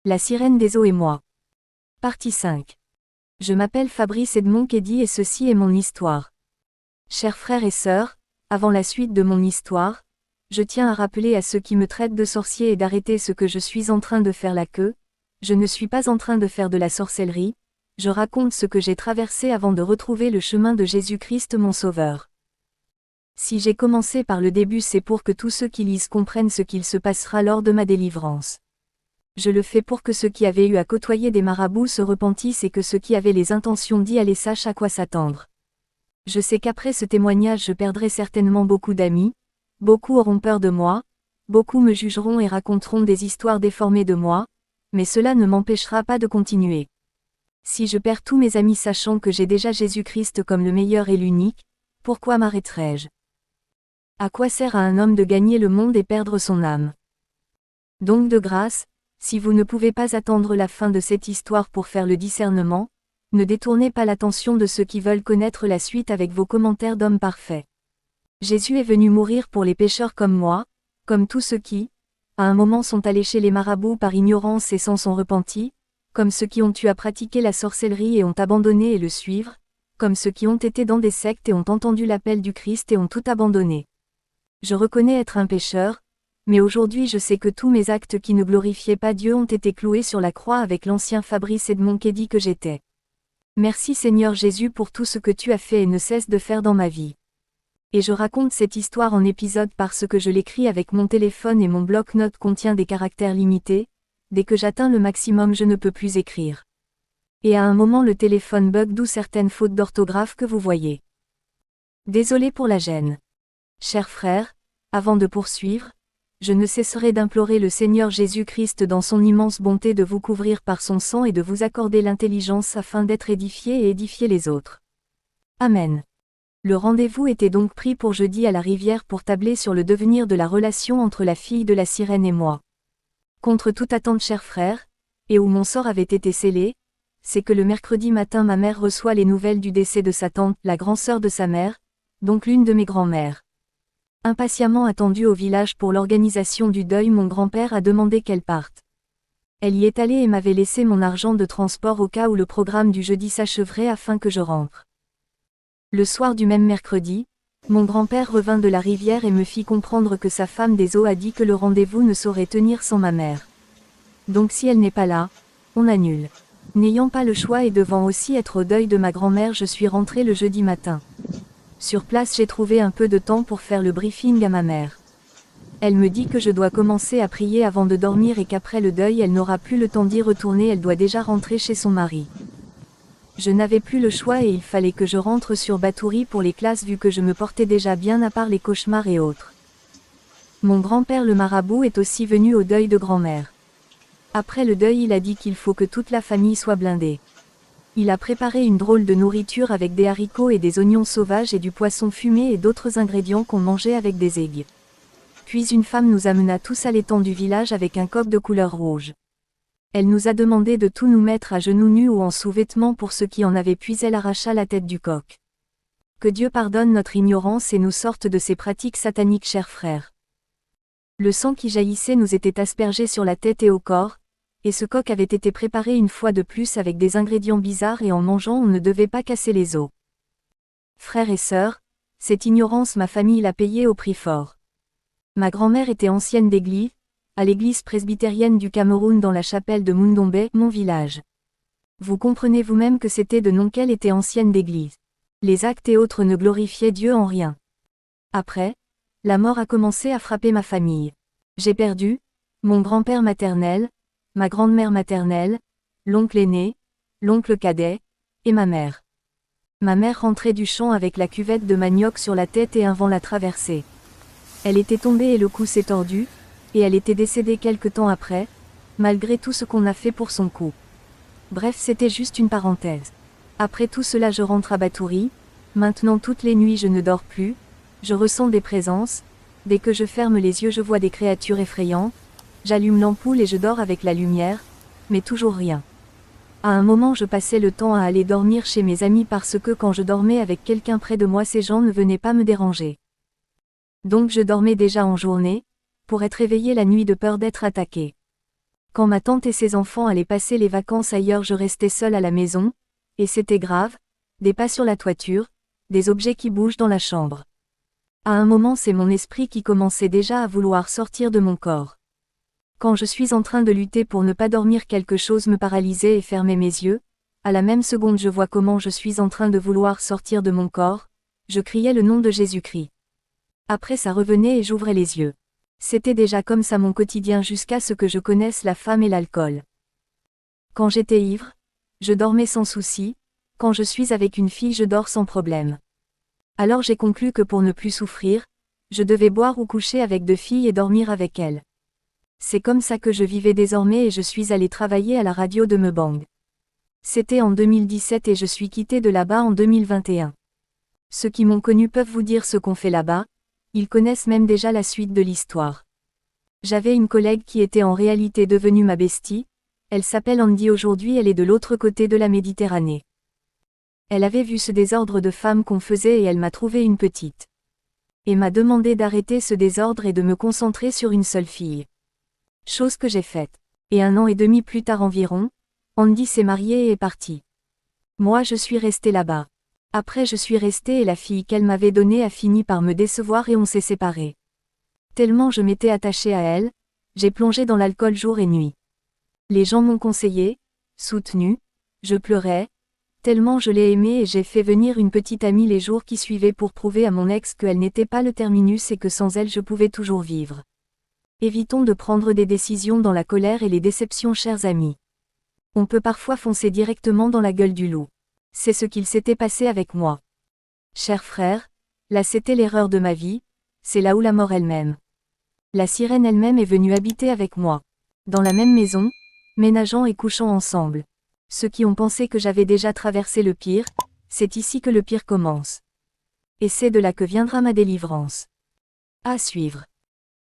La sirène des eaux et moi. Partie 5. Je m'appelle Fabrice Edmond Kédi et ceci est mon histoire. Chers frères et sœurs, avant la suite de mon histoire, je tiens à rappeler à ceux qui me traitent de sorcier et d'arrêter ce que je suis en train de faire là que, je ne suis pas en train de faire de la sorcellerie, je raconte ce que j'ai traversé avant de retrouver le chemin de Jésus-Christ mon Sauveur. Si j'ai commencé par le début, c'est pour que tous ceux qui lisent comprennent ce qu'il se passera lors de ma délivrance. Je le fais pour que ceux qui avaient eu à côtoyer des marabouts se repentissent et que ceux qui avaient les intentions d'y aller sachent à quoi s'attendre. Je sais qu'après ce témoignage je perdrai certainement beaucoup d'amis, beaucoup auront peur de moi, beaucoup me jugeront et raconteront des histoires déformées de moi, mais cela ne m'empêchera pas de continuer. Si je perds tous mes amis sachant que j'ai déjà Jésus-Christ comme le meilleur et l'unique, pourquoi m'arrêterai-je? À quoi sert à un homme de gagner le monde et perdre son âme? Donc de grâce, si vous ne pouvez pas attendre la fin de cette histoire pour faire le discernement, ne détournez pas l'attention de ceux qui veulent connaître la suite avec vos commentaires d'homme parfait. Jésus est venu mourir pour les pécheurs comme moi, comme tous ceux qui, à un moment sont allés chez les marabouts par ignorance et s'en sont repentis, comme ceux qui ont eu à pratiquer la sorcellerie et ont abandonné et le suivre, comme ceux qui ont été dans des sectes et ont entendu l'appel du Christ et ont tout abandonné. Je reconnais être un pécheur, mais aujourd'hui je sais que tous mes actes qui ne glorifiaient pas Dieu ont été cloués sur la croix avec l'ancien Fabrice Edmond Kédi que j'étais. Merci Seigneur Jésus pour tout ce que tu as fait et ne cesses de faire dans ma vie. Et je raconte cette histoire en épisodes parce que je l'écris avec mon téléphone et mon bloc-notes contient des caractères limités, dès que j'atteins le maximum je ne peux plus écrire. Et à un moment le téléphone bug d'où certaines fautes d'orthographe que vous voyez. Désolé pour la gêne. Chers frères, avant de poursuivre, je ne cesserai d'implorer le Seigneur Jésus-Christ dans son immense bonté de vous couvrir par son sang et de vous accorder l'intelligence afin d'être édifié et édifier les autres. Amen. Le rendez-vous était donc pris pour jeudi à la rivière pour tabler sur le devenir de la relation entre la fille de la sirène et moi. Contre toute attente chers frères, et où mon sort avait été scellé, c'est que le mercredi matin ma mère reçoit les nouvelles du décès de sa tante, la grand-sœur de sa mère, donc l'une de mes grand-mères. Impatiemment attendue au village pour l'organisation du deuil, mon grand-père a demandé qu'elle parte. Elle y est allée et m'avait laissé mon argent de transport au cas où le programme du jeudi s'achèverait afin que je rentre. Le soir du même mercredi, mon grand-père revint de la rivière et me fit comprendre que sa femme des eaux a dit que le rendez-vous ne saurait tenir sans ma mère. Donc si elle n'est pas là, on annule. N'ayant pas le choix et devant aussi être au deuil de ma grand-mère, je suis rentrée le jeudi matin. Sur place j'ai trouvé un peu de temps pour faire le briefing à ma mère. Elle me dit que je dois commencer à prier avant de dormir et qu'après le deuil elle n'aura plus le temps d'y retourner, elle doit déjà rentrer chez son mari. Je n'avais plus le choix et il fallait que je rentre sur Batouri pour les classes vu que je me portais déjà bien à part les cauchemars et autres. Mon grand-père le marabout est aussi venu au deuil de grand-mère. Après le deuil il a dit qu'il faut que toute la famille soit blindée. Il a préparé une drôle de nourriture avec des haricots et des oignons sauvages et du poisson fumé et d'autres ingrédients qu'on mangeait avec des aigues. Puis une femme nous amena tous à l'étang du village avec un coq de couleur rouge. Elle nous a demandé de tout nous mettre à genoux nus ou en sous-vêtements pour ceux qui en avaient, puis elle arracha la tête du coq. Que Dieu pardonne notre ignorance et nous sorte de ces pratiques sataniques chers frères. Le sang qui jaillissait nous était aspergé sur la tête et au corps, et ce coq avait été préparé une fois de plus avec des ingrédients bizarres et en mangeant on ne devait pas casser les os. Frères et sœurs, cette ignorance ma famille l'a payée au prix fort. Ma grand-mère était ancienne d'église, à l'église presbytérienne du Cameroun dans la chapelle de Mundombe, mon village. Vous comprenez vous-même que c'était de nom qu'elle était ancienne d'église. Les actes et autres ne glorifiaient Dieu en rien. Après, la mort a commencé à frapper ma famille. J'ai perdu mon grand-père maternel, ma grand-mère maternelle, l'oncle aîné, l'oncle cadet, et ma mère. Ma mère rentrait du champ avec la cuvette de manioc sur la tête et un vent l'a traversée. Elle était tombée et le cou s'est tordu, et elle était décédée quelque temps après, malgré tout ce qu'on a fait pour son cou. Bref, c'était juste une parenthèse. Après tout cela je rentre à Batouri, maintenant toutes les nuits je ne dors plus, je ressens des présences, dès que je ferme les yeux je vois des créatures effrayantes, j'allume l'ampoule et je dors avec la lumière, mais toujours rien. À un moment je passais le temps à aller dormir chez mes amis parce que quand je dormais avec quelqu'un près de moi ces gens ne venaient pas me déranger. Donc je dormais déjà en journée, pour être éveillé la nuit de peur d'être attaqué. Quand ma tante et ses enfants allaient passer les vacances ailleurs, je restais seule à la maison, et c'était grave, des pas sur la toiture, des objets qui bougent dans la chambre. À un moment, c'est mon esprit qui commençait déjà à vouloir sortir de mon corps. Quand je suis en train de lutter pour ne pas dormir, quelque chose me paralysait et fermait mes yeux. À la même seconde, je vois comment je suis en train de vouloir sortir de mon corps. Je criais le nom de Jésus-Christ. Après, ça revenait et j'ouvrais les yeux. C'était déjà comme ça mon quotidien jusqu'à ce que je connaisse la femme et l'alcool. Quand j'étais ivre, je dormais sans souci. Quand je suis avec une fille, je dors sans problème. Alors j'ai conclu que pour ne plus souffrir, je devais boire ou coucher avec deux filles et dormir avec elles. C'est comme ça que je vivais désormais et je suis allée travailler à la radio de Meubang. C'était en 2017 et je suis quittée de là-bas en 2021. Ceux qui m'ont connu peuvent vous dire ce qu'on fait là-bas, ils connaissent même déjà la suite de l'histoire. J'avais une collègue qui était en réalité devenue ma bestie, elle s'appelle Andy, aujourd'hui elle est de l'autre côté de la Méditerranée. Elle avait vu ce désordre de femmes qu'on faisait et elle m'a trouvé une petite. Et m'a demandé d'arrêter ce désordre et de me concentrer sur une seule fille. Chose que j'ai faite. Et 1 an et demi plus tard environ, Andy s'est mariée et est partie. Moi je suis restée là-bas. Après je suis restée et la fille qu'elle m'avait donnée a fini par me décevoir et on s'est séparés. Tellement je m'étais attachée à elle, j'ai plongé dans l'alcool jour et nuit. Les gens m'ont conseillé, soutenu, je pleurais, tellement je l'ai aimée et j'ai fait venir une petite amie les jours qui suivaient pour prouver à mon ex qu'elle n'était pas le terminus et que sans elle je pouvais toujours vivre. Évitons de prendre des décisions dans la colère et les déceptions, chers amis. On peut parfois foncer directement dans la gueule du loup. C'est ce qu'il s'était passé avec moi. Chers frères, là c'était l'erreur de ma vie, c'est là où la mort elle-même. La sirène elle-même est venue habiter avec moi. Dans la même maison, ménageant et couchant ensemble. Ceux qui ont pensé que j'avais déjà traversé le pire, c'est ici que le pire commence. Et c'est de là que viendra ma délivrance. À suivre.